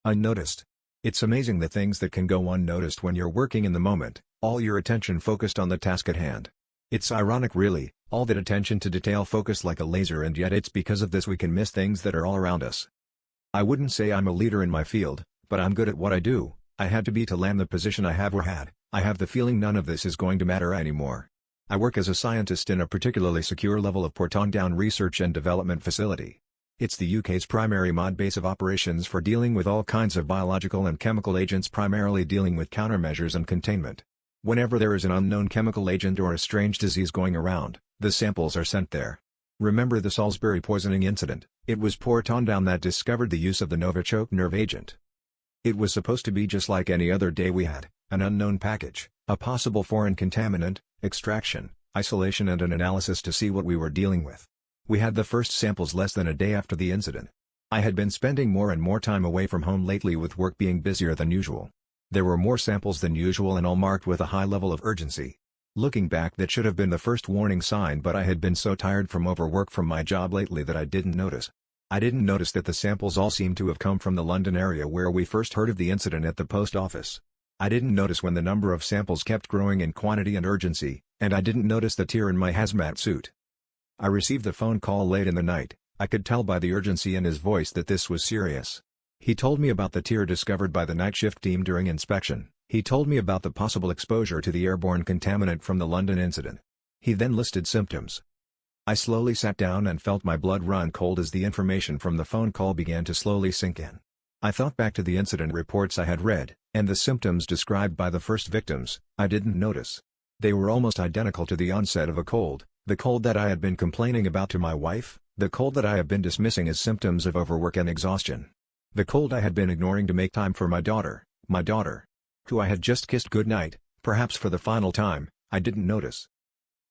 Unnoticed. It's amazing the things that can go unnoticed when you're working in the moment, all your attention focused on the task at hand. It's ironic really, all that attention to detail focused like a laser, and yet it's because of this we can miss things that are all around us. I wouldn't say I'm a leader in my field, but I'm good at what I do. I had to be to land the position I have or had. I have the feeling none of this is going to matter anymore. I work as a scientist in a particularly secure level of Porton Down research and development facility. It's the UK's primary mod base of operations for dealing with all kinds of biological and chemical agents, primarily dealing with countermeasures and containment. Whenever there is an unknown chemical agent or a strange disease going around, the samples are sent there. Remember the Salisbury poisoning incident? It was Porton Down that discovered the use of the Novichok nerve agent. It was supposed to be just like any other day we had, an unknown package, a possible foreign contaminant, extraction, isolation and an analysis to see what we were dealing with. We had the first samples less than a day after the incident. I had been spending more and more time away from home lately, with work being busier than usual. There were more samples than usual and all marked with a high level of urgency. Looking back, that should have been the first warning sign, but I had been so tired from overwork from my job lately that I didn't notice. I didn't notice that the samples all seemed to have come from the London area where we first heard of the incident at the post office. I didn't notice when the number of samples kept growing in quantity and urgency, and I didn't notice the tear in my hazmat suit. I received the phone call late in the night. I could tell by the urgency in his voice that this was serious. He told me about the tear discovered by the night shift team during inspection. He told me about the possible exposure to the airborne contaminant from the London incident. He then listed symptoms. I slowly sat down and felt my blood run cold as the information from the phone call began to slowly sink in. I thought back to the incident reports I had read, and the symptoms described by the first victims, I didn't notice. They were almost identical to the onset of a cold, the cold that I had been complaining about to my wife, the cold that I have been dismissing as symptoms of overwork and exhaustion. The cold I had been ignoring to make time for my daughter, who I had just kissed goodnight, perhaps for the final time. I didn't notice.